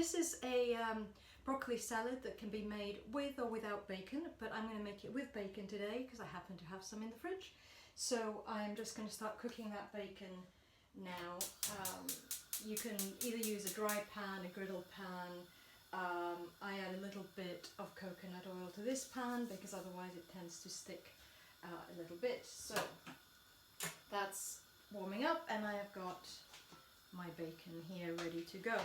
this is a broccoli salad that can be made with or without bacon, but I'm going to make it with bacon today because I happen to have some in the fridge. So I'm just going to start cooking that bacon now. You can either use a dry pan, a griddled pan. I add a little bit of coconut oil to this pan because otherwise it tends to stick a little bit. So that's warming up and I have got my bacon here ready to go.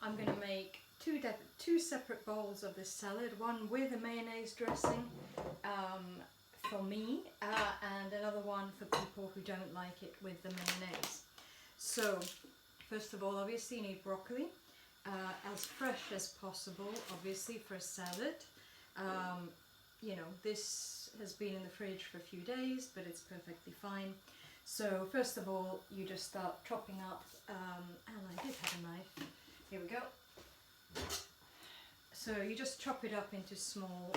I'm going to make two separate bowls of this salad, one with a mayonnaise dressing for me and another one for people who don't like it with the mayonnaise. So first of all, obviously you need broccoli, as fresh as possible obviously for a salad. You know, this has been in the fridge for a few days but it's perfectly fine. So first of all you just start chopping up, and I did have a knife, here we go. So you just chop it up into small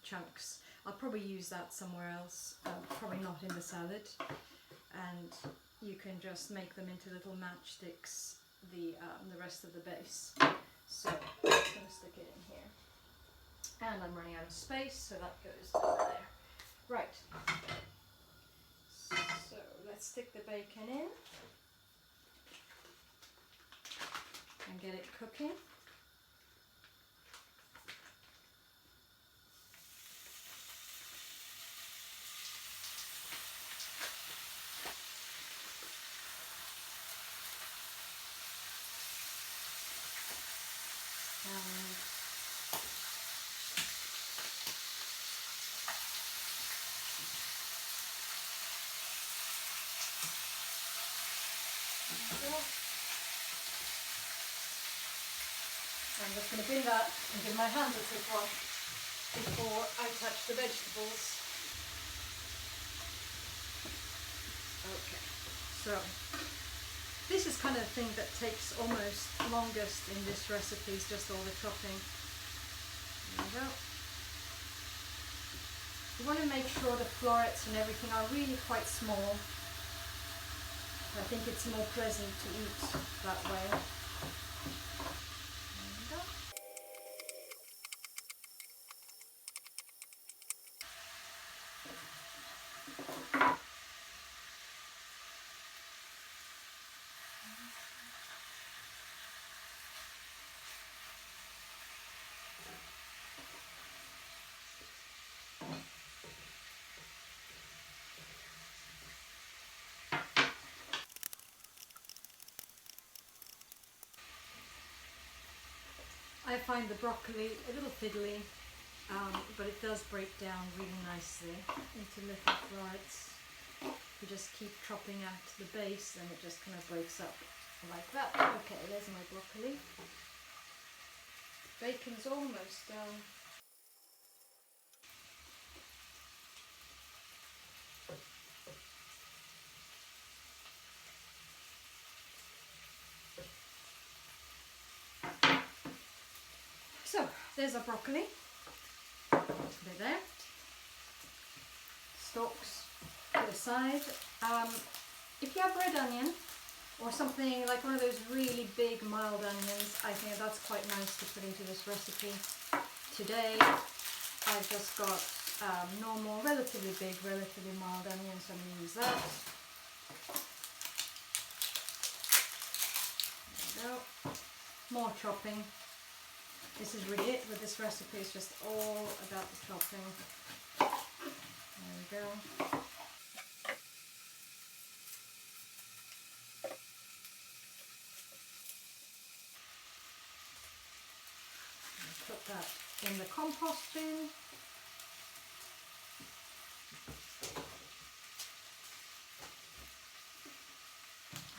chunks. I'll probably use that somewhere else, probably not in the salad. And you can just make them into little matchsticks, the rest of the base. So I'm just going to stick it in here. And I'm running out of space, so that goes over there. Right. So let's stick the bacon in and get it cooking. I'm just going to bin that and give my hands a quick wash before I touch the vegetables. Okay, so this is kind of the thing that takes almost longest in this recipe, is just all the chopping. There we go. You want to make sure the florets and everything are really quite small. I think it's more pleasant to eat that way. I find the broccoli a little fiddly, but it does break down really nicely into little florets. You just keep chopping at the base and it just kind of breaks up like that. Okay, there's my broccoli. Bacon's almost done. So, there's our broccoli. They're there. Stalks to the side. If you have red onion or something like one of those really big mild onions, I think that's quite nice to put into this recipe. Today I've just got normal, relatively big, relatively mild onions, so I'm going to use that. There we go. More chopping. This is really it with this recipe, it's just all about the chopping. There we go. Put that in the compost bin.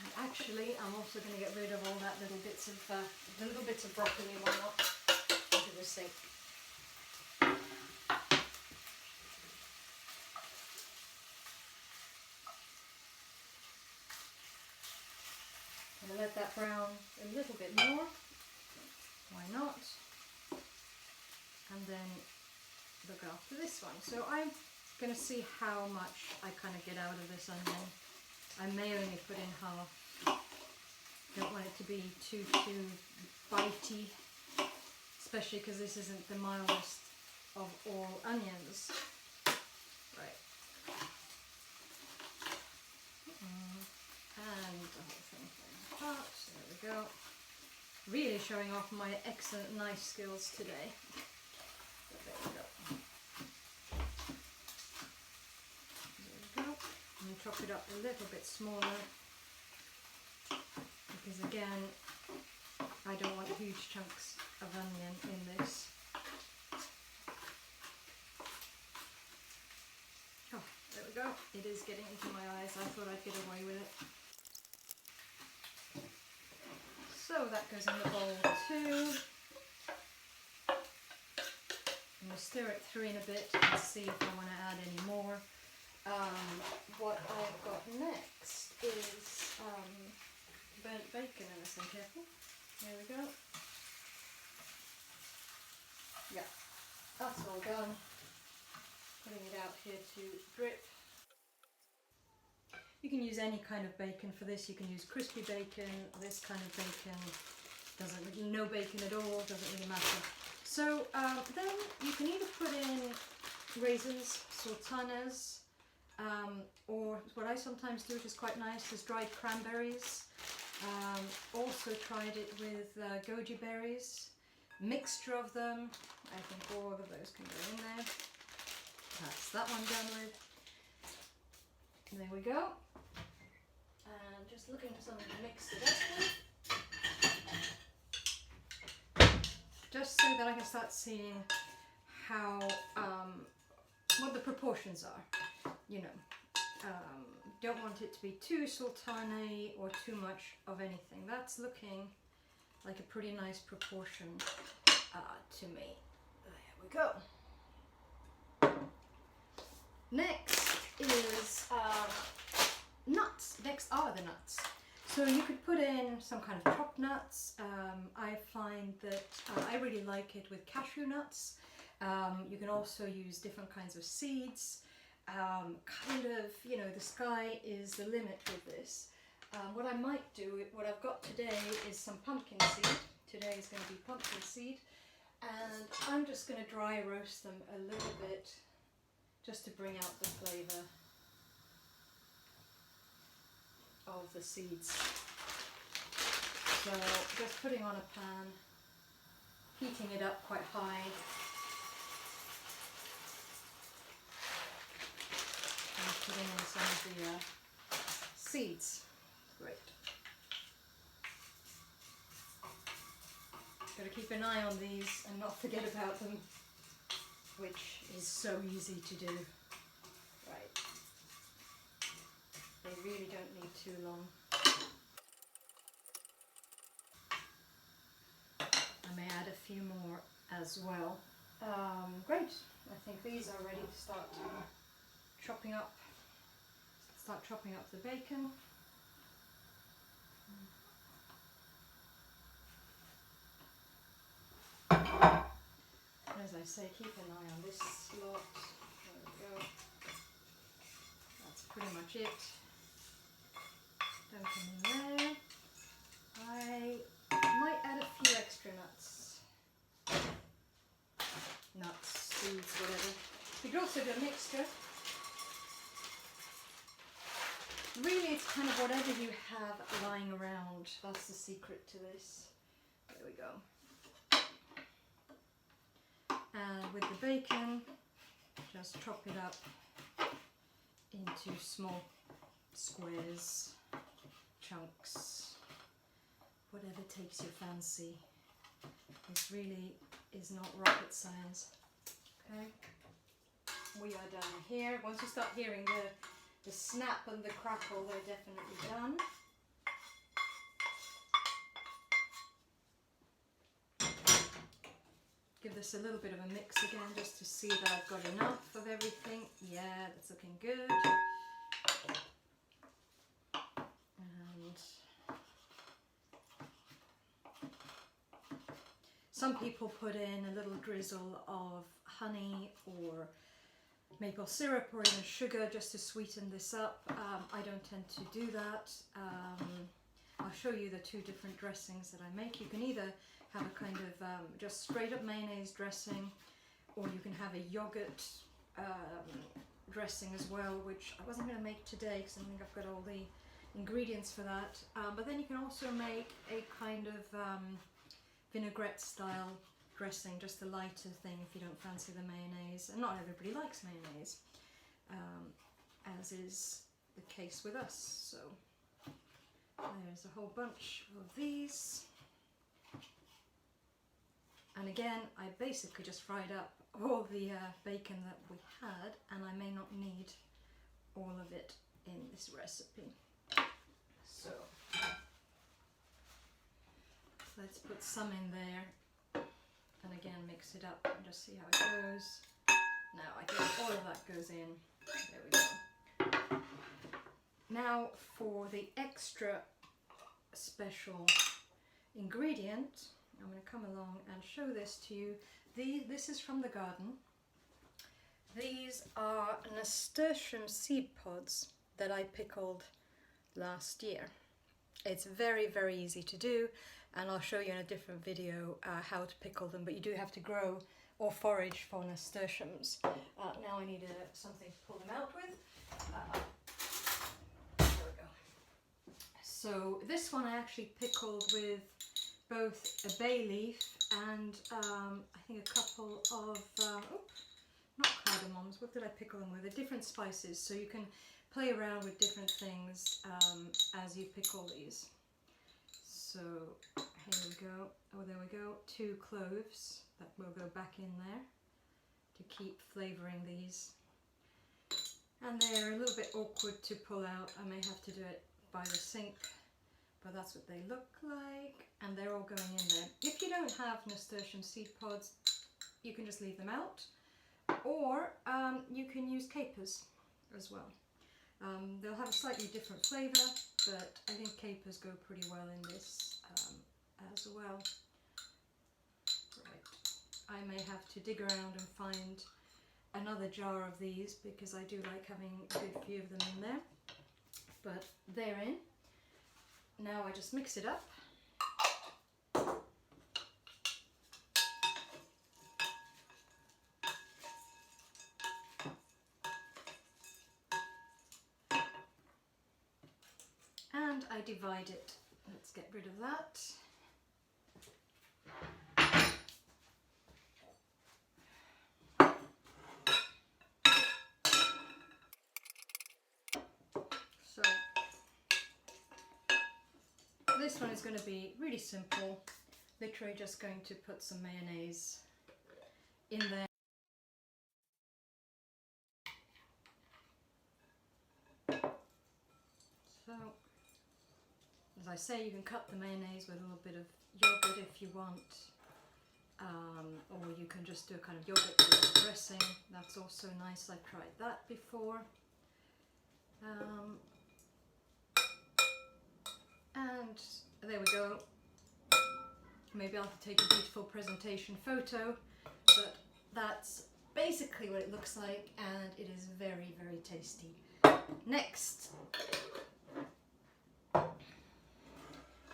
And actually, I'm also going to get rid of all that little bits of broccoli, why not, into the sink. I'm going to let that brown a little bit more. Why not? And then look after this one. So I'm going to see how much I kind of get out of this onion. I may only put in half. Don't want it to be too bitey, especially because this isn't the mildest of all onions. Right. And the whole thing falling apart. There we go. Really showing off my excellent knife skills today. But there we go. There we go. I'm going to chop it up a little bit smaller because again, I don't want huge chunks of onion in this. Oh, there we go. It is getting into my eyes. I thought I'd get away with it. So that goes in the bowl too. I'm going to stir it through in a bit and see if I want to add any more. What I've got next is burnt bacon, unless I'm careful. There we go. Yeah, that's all done. Putting it out here to drip. You can use any kind of bacon for this. You can use crispy bacon, this kind of bacon, no bacon at all, doesn't really matter. So then you can either put in raisins, sultanas, or what I sometimes do, which is quite nice, is dried cranberries. Also tried it with goji berries, mixture of them. I think all of those can go in there. That's that one done with. There we go. And just looking for something to mix it up with. Just so that I can start seeing how, what the proportions are, you know. Don't want it to be too sultane or too much of anything. That's looking like a pretty nice proportion to me. There we go. Next is nuts. Next are the nuts. So you could put in some kind of chopped nuts. I find that I really like it with cashew nuts. You can also use different kinds of seeds. Kind of, you know, the sky is the limit with this. What I might do, what I've got today is some pumpkin seed. Today is going to be pumpkin seed. And I'm just going to dry roast them a little bit just to bring out the flavour of the seeds. So just putting on a pan, heating it up quite high. And putting in some of the seeds. Great. Got to keep an eye on these and not forget about them, which is so easy to do. Right. They really don't need too long. I may add a few more as well. Great. I think these are ready to start chopping up. Start chopping up the bacon. As I say, keep an eye on this slot. There we go. That's pretty much it. Dump them in there. I might add a few extra nuts. Nuts, seeds, whatever. You could also do a mixture. Really, it's kind of whatever you have lying around. That's the secret to this. There we go. And with the bacon, just chop it up into small squares, chunks, whatever takes your fancy. This really is not rocket science. Okay, we are done here. Once you start hearing the snap and the crackle, they're definitely done. Give this a little bit of a mix again just to see that I've got enough of everything. Yeah, that's looking good. And some people put in a little drizzle of honey or maple syrup or even sugar just to sweeten this up. I don't tend to do that. I'll show you the two different dressings that I make. You can either have a kind of just straight up mayonnaise dressing, or you can have a yogurt dressing as well, which I wasn't going to make today because I think I've got all the ingredients for that. But then you can also make a kind of vinaigrette style dressing, just a lighter thing if you don't fancy the mayonnaise. And not everybody likes mayonnaise, as is the case with us. So there's a whole bunch of these. And again, I basically just fried up all the bacon that we had, and I may not need all of it in this recipe. So let's put some in there, and again mix it up and just see how it goes. Now I think all of that goes in. There we go. Now for the extra special ingredient, I'm going to come along and show this to you. This is from the garden. These are nasturtium seed pods that I pickled last year. It's very, very easy to do, and I'll show you in a different video how to pickle them, but you do have to grow or forage for nasturtiums. Now I need something to pull them out with. There we go. So this one I actually pickled with both a bay leaf and I think a couple of, not cardamoms, what did I pickle them with? Different spices, so you can play around with different things as you pickle these. So here we go, oh there we go, 2 cloves that will go back in there to keep flavouring these. And they're a little bit awkward to pull out, I may have to do it by the sink, but that's what they look like, and they're all going in there. If you don't have nasturtium seed pods, you can just leave them out, or you can use capers as well. They'll have a slightly different flavour, but I think capers go pretty well in this as well. Right. I may have to dig around and find another jar of these because I do like having a good few of them in there, but they're in. Now I just mix it up. And I divide it. Let's get rid of that. So this one is going to be really simple, literally just going to put some mayonnaise in there. So, as I say, you can cut the mayonnaise with a little bit of yogurt if you want, or you can just do a kind of yogurt dressing, that's also nice, I've tried that before. And there we go. Maybe I'll have to take a beautiful presentation photo, but that's basically what it looks like, and it is very, very tasty. Next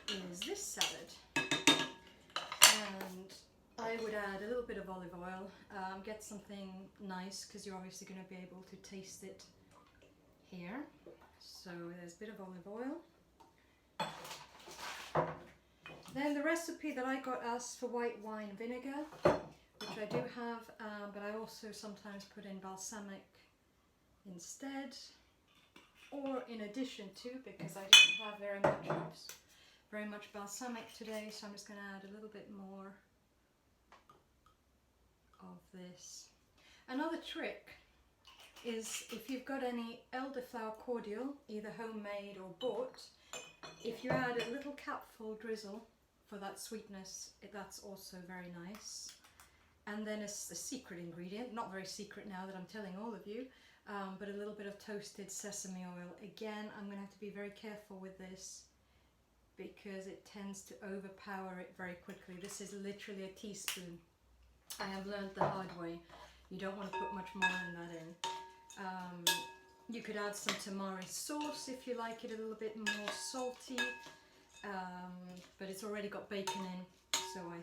is this salad, and I would add a little bit of olive oil, get something nice because you're obviously going to be able to taste it here. So there's a bit of olive oil. Then the recipe that I got asked for white wine vinegar, which I do have, but I also sometimes put in balsamic instead, or in addition to, because I didn't have very much balsamic today, so I'm just going to add a little bit more of this. Another trick is if you've got any elderflower cordial, either homemade or bought, if you add a little capful drizzle for that sweetness, that's also very nice. And then a secret ingredient, not very secret now that I'm telling all of you, but a little bit of toasted sesame oil. Again, I'm going to have to be very careful with this because it tends to overpower it very quickly. This is literally a teaspoon. I have learned the hard way. You don't want to put much more than that in. You could add some tamari sauce if you like it a little bit more salty, but it's already got bacon in, so I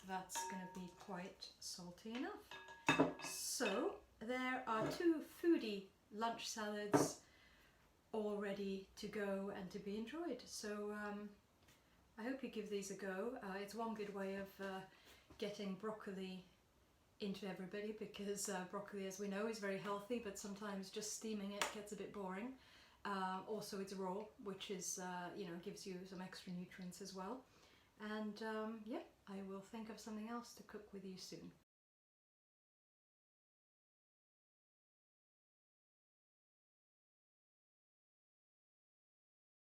that's going to be quite salty enough. So there are 2 foodie lunch salads all ready to go and to be enjoyed. So I hope you give these a go. It's one good way of getting broccoli into everybody, because broccoli, as we know, is very healthy, but sometimes just steaming it gets a bit boring. Also it's raw, which is gives you some extra nutrients as well. And yeah, I will think of something else to cook with you soon.